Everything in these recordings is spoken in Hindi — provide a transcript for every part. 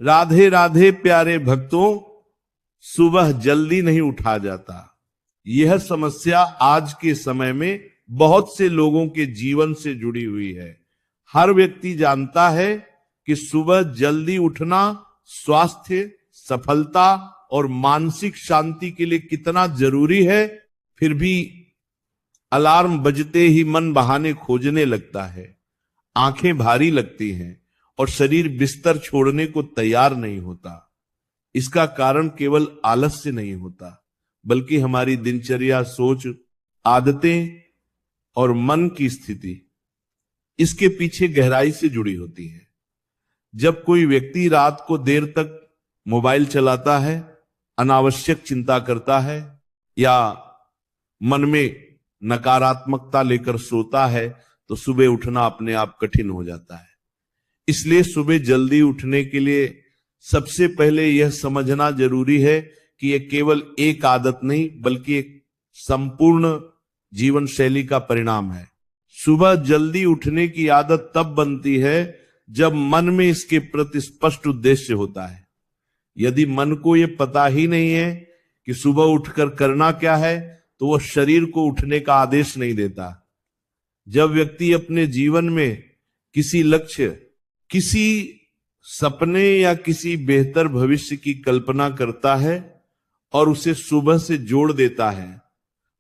राधे राधे प्यारे भक्तों, सुबह जल्दी नहीं उठा जाता। यह समस्या आज के समय में बहुत से लोगों के जीवन से जुड़ी हुई है। हर व्यक्ति जानता है कि सुबह जल्दी उठना स्वास्थ्य, सफलता और मानसिक शांति के लिए कितना जरूरी है। फिर भी अलार्म बजते ही मन बहाने खोजने लगता है, आंखें भारी लगती हैं और शरीर बिस्तर छोड़ने को तैयार नहीं होता। इसका कारण केवल आलस्य नहीं होता, बल्कि हमारी दिनचर्या, सोच, आदतें और मन की स्थिति इसके पीछे गहराई से जुड़ी होती है। जब कोई व्यक्ति रात को देर तक मोबाइल चलाता है, अनावश्यक चिंता करता है या मन में नकारात्मकता लेकर सोता है, तो सुबह उठना अपने आप कठिन हो जाता है। इसलिए सुबह जल्दी उठने के लिए सबसे पहले यह समझना जरूरी है कि यह केवल एक आदत नहीं, बल्कि एक संपूर्ण जीवन शैली का परिणाम है। सुबह जल्दी उठने की आदत तब बनती है जब मन में इसके प्रति स्पष्ट उद्देश्य होता है। यदि मन को यह पता ही नहीं है कि सुबह उठकर करना क्या है, तो वह शरीर को उठने का आदेश नहीं देता। जब व्यक्ति अपने जीवन में किसी लक्ष्य, किसी सपने या किसी बेहतर भविष्य की कल्पना करता है और उसे सुबह से जोड़ देता है,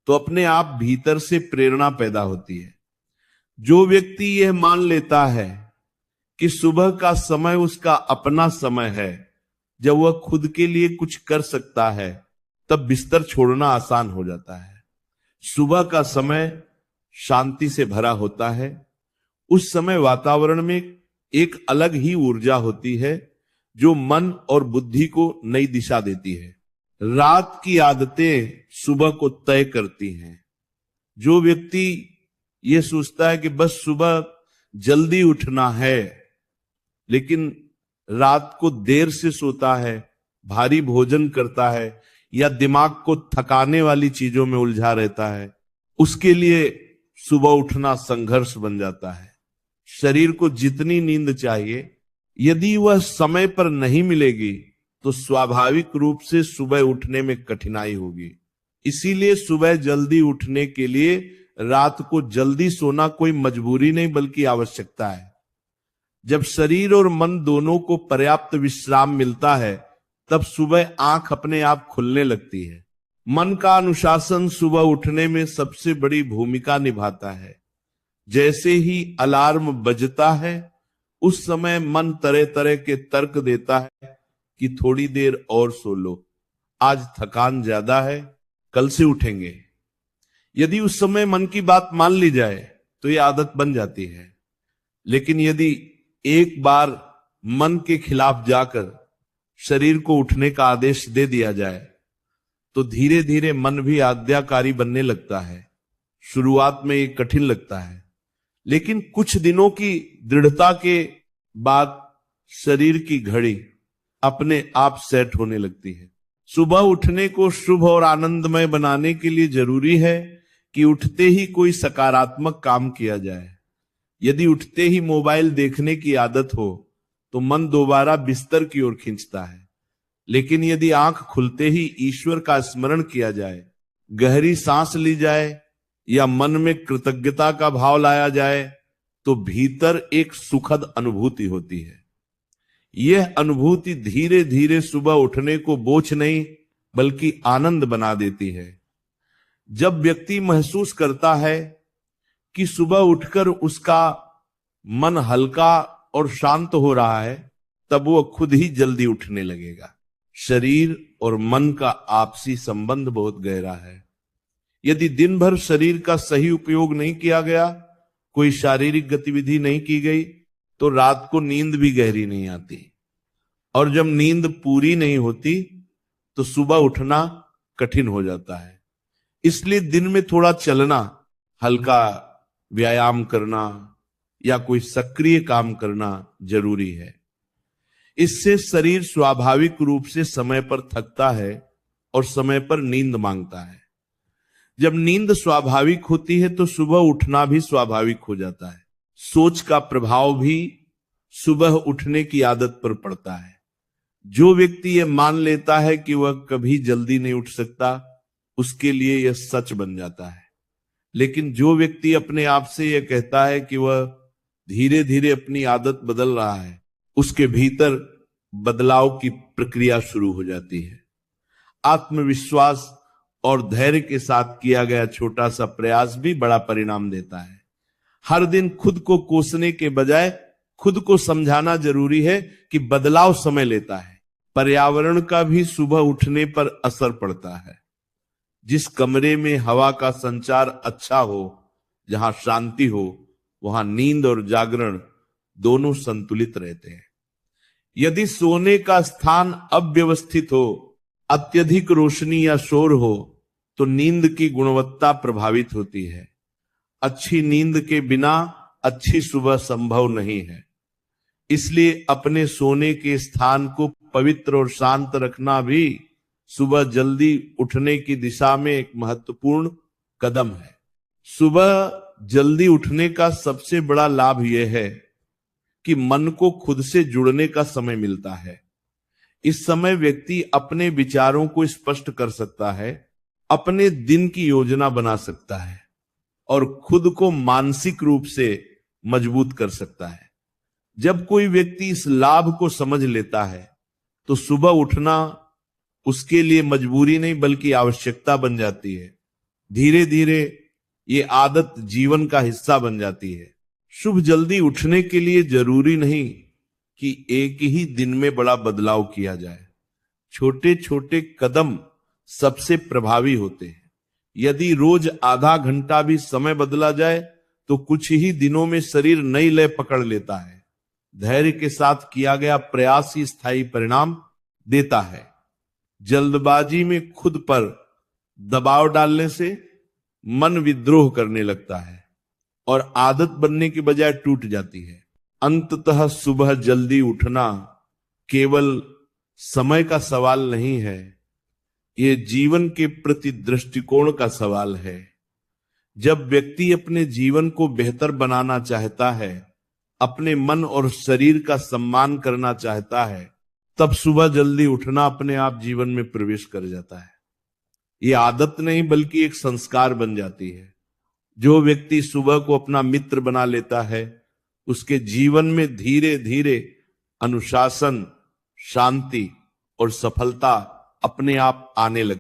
तो अपने आप भीतर से प्रेरणा पैदा होती है। जो व्यक्ति यह मान लेता है कि सुबह का समय उसका अपना समय है, जब वह खुद के लिए कुछ कर सकता है, तब बिस्तर छोड़ना आसान हो जाता है। सुबह का समय शांति से भरा होता है। उस समय वातावरण में एक अलग ही ऊर्जा होती है जो मन और बुद्धि को नई दिशा देती है। रात की आदतें सुबह को तय करती हैं। जो व्यक्ति यह सोचता है कि बस सुबह जल्दी उठना है, लेकिन रात को देर से सोता है, भारी भोजन करता है या दिमाग को थकाने वाली चीजों में उलझा रहता है, उसके लिए सुबह उठना संघर्ष बन जाता है। शरीर को जितनी नींद चाहिए, यदि वह समय पर नहीं मिलेगी तो स्वाभाविक रूप से सुबह उठने में कठिनाई होगी। इसीलिए सुबह जल्दी उठने के लिए रात को जल्दी सोना कोई मजबूरी नहीं, बल्कि आवश्यकता है। जब शरीर और मन दोनों को पर्याप्त विश्राम मिलता है, तब सुबह आंख अपने आप खुलने लगती है। मन का अनुशासन सुबह उठने में सबसे बड़ी भूमिका निभाता है। जैसे ही अलार्म बजता है, उस समय मन तरह तरह के तर्क देता है कि थोड़ी देर और सो लो, आज थकान ज्यादा है, कल से उठेंगे। यदि उस समय मन की बात मान ली जाए तो यह आदत बन जाती है। लेकिन यदि एक बार मन के खिलाफ जाकर शरीर को उठने का आदेश दे दिया जाए, तो धीरे धीरे मन भी आज्ञाकारी बनने लगता है। शुरुआत में ये कठिन लगता है, लेकिन कुछ दिनों की दृढ़ता के बाद शरीर की घड़ी अपने आप सेट होने लगती है। सुबह उठने को शुभ और आनंदमय बनाने के लिए जरूरी है कि उठते ही कोई सकारात्मक काम किया जाए। यदि उठते ही मोबाइल देखने की आदत हो, तो मन दोबारा बिस्तर की ओर खींचता है। लेकिन यदि आंख खुलते ही ईश्वर का स्मरण किया जाए, गहरी सांस ली जाए या मन में कृतज्ञता का भाव लाया जाए, तो भीतर एक सुखद अनुभूति होती है। यह अनुभूति धीरे धीरे सुबह उठने को बोझ नहीं, बल्कि आनंद बना देती है। जब व्यक्ति महसूस करता है कि सुबह उठकर उसका मन हल्का और शांत हो रहा है, तब वह खुद ही जल्दी उठने लगेगा। शरीर और मन का आपसी संबंध बहुत गहरा है। यदि दिन भर शरीर का सही उपयोग नहीं किया गया, कोई शारीरिक गतिविधि नहीं की गई, तो रात को नींद भी गहरी नहीं आती। और जब नींद पूरी नहीं होती, तो सुबह उठना कठिन हो जाता है। इसलिए दिन में थोड़ा चलना, हल्का व्यायाम करना या कोई सक्रिय काम करना जरूरी है। इससे शरीर स्वाभाविक रूप से समय पर थकता है और समय पर नींद मांगता है। जब नींद स्वाभाविक होती है, तो सुबह उठना भी स्वाभाविक हो जाता है। सोच का प्रभाव भी सुबह उठने की आदत पर पड़ता है। जो व्यक्ति यह मान लेता है कि वह कभी जल्दी नहीं उठ सकता, उसके लिए यह सच बन जाता है। लेकिन जो व्यक्ति अपने आप से यह कहता है कि वह धीरे धीरे अपनी आदत बदल रहा है, उसके भीतर बदलाव की प्रक्रिया शुरू हो जाती है। आत्मविश्वास और धैर्य के साथ किया गया छोटा सा प्रयास भी बड़ा परिणाम देता है। हर दिन खुद को कोसने के बजाय खुद को समझाना जरूरी है कि बदलाव समय लेता है। पर्यावरण का भी सुबह उठने पर असर पड़ता है। जिस कमरे में हवा का संचार अच्छा हो, जहां शांति हो, वहां नींद और जागरण दोनों संतुलित रहते हैं। यदि सोने का स्थान अव्यवस्थित हो, अत्यधिक रोशनी या शोर हो, तो नींद की गुणवत्ता प्रभावित होती है। अच्छी नींद के बिना अच्छी सुबह संभव नहीं है। इसलिए अपने सोने के स्थान को पवित्र और शांत रखना भी सुबह जल्दी उठने की दिशा में एक महत्वपूर्ण कदम है। सुबह जल्दी उठने का सबसे बड़ा लाभ यह है कि मन को खुद से जुड़ने का समय मिलता है। इस समय व्यक्ति अपने विचारों को स्पष्ट कर सकता है, अपने दिन की योजना बना सकता है और खुद को मानसिक रूप से मजबूत कर सकता है। जब कोई व्यक्ति इस लाभ को समझ लेता है तो सुबह उठना उसके लिए मजबूरी नहीं बल्कि आवश्यकता बन जाती है। धीरे धीरे ये आदत जीवन का हिस्सा बन जाती है। शुभ जल्दी उठने के लिए जरूरी नहीं कि एक ही दिन में बड़ा बदलाव किया जाए। छोटे छोटे कदम सबसे प्रभावी होते हैं। यदि रोज आधा घंटा भी समय बदला जाए तो कुछ ही दिनों में शरीर नई लय पकड़ लेता है। धैर्य के साथ किया गया प्रयास ही स्थायी परिणाम देता है। जल्दबाजी में खुद पर दबाव डालने से मन विद्रोह करने लगता है और आदत बनने के बजाय टूट जाती है। अंततः सुबह जल्दी उठना केवल समय का सवाल नहीं है, ये जीवन के प्रति दृष्टिकोण का सवाल है। जब व्यक्ति अपने जीवन को बेहतर बनाना चाहता है, अपने मन और शरीर का सम्मान करना चाहता है, तब सुबह जल्दी उठना अपने आप जीवन में प्रवेश कर जाता है। ये आदत नहीं बल्कि एक संस्कार बन जाती है। जो व्यक्ति सुबह को अपना मित्र बना लेता है, उसके जीवन में धीरे धीरे अनुशासन, शांति और सफलता अपने आप आने लगती है।